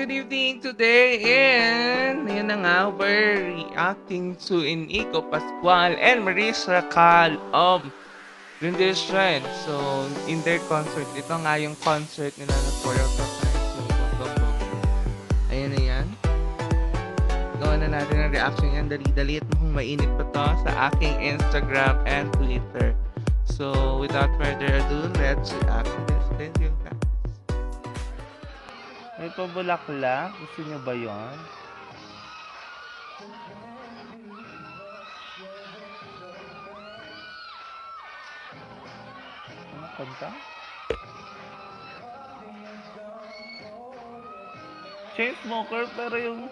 good evening today, and yun na nga, we're reacting to Inigo Pascual and Marisa Cal of Rendition. So, in their concert, ito nga yung concert nila na choreographize yung Bongbong. Ayan na yan. Gawa na natin ang reaction yan. Dali-dali at mukhang mainit pa to sa aking Instagram and Twitter. So, without further ado, let's react to this video, guys. May pabulaklak. Gusto nyo ba yun? Ano kanta? Chainsmoker, pero yung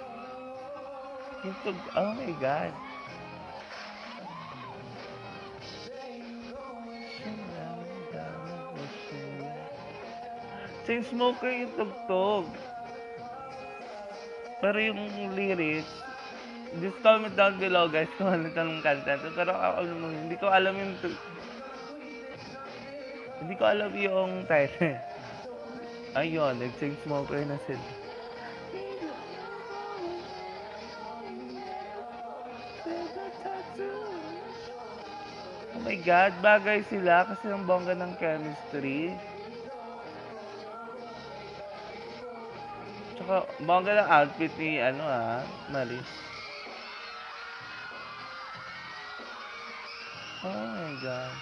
oh my God. Chainsmoker yung tugtog. Pero yung lyrics, just comment down below guys kung ano itong kanta. Pero hindi ko alam yung title. Ayun, nag-Chainsmoker na sila. Oh my God, bagay sila kasi ang bongga ng chemistry. Tsaka, bongga ng outfit ni, Maris. Oh my God.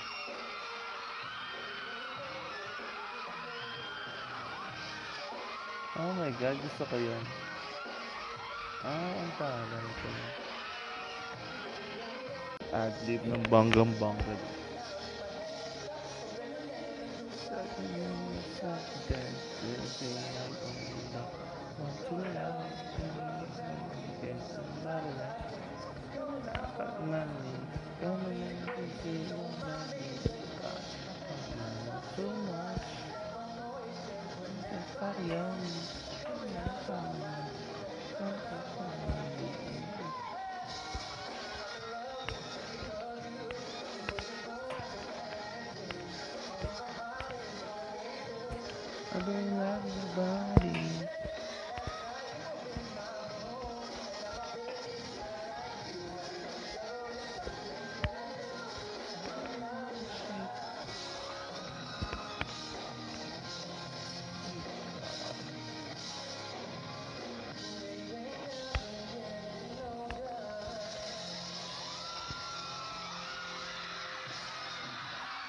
Oh my God, gusto ko yun. Ang tagal ko. Ad-lib ng bonggang-bongga. I don't love nobody.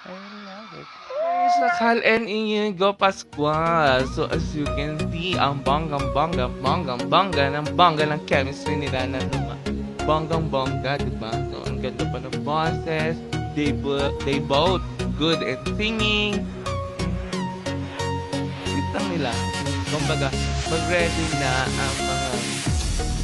I love it. Marisa Cal and Inigo Pascual. So as you can see, ang bonggang-bongga ng chemistry nila na bonggang-bongga, diba? So ang ganda pa ng bosses. They both good at singing. Itang nila. Kumbaga, mag-ready na ang mga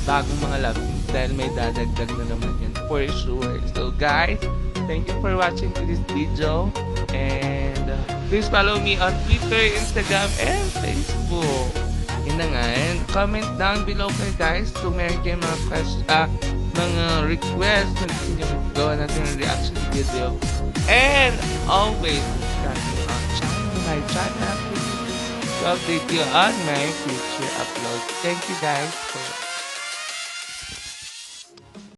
bagong mga love teams dahil may dadagdag na naman yan for sure. So guys, thank you for watching to this video, and please follow me on Twitter, Instagram, and Facebook. Yun na nga, and comment down below kayo guys kung meron kayo mga request na gusto nyo gawa natin ng reaction video. And always subscribe on my channel to update you on my future uploads. Thank you guys for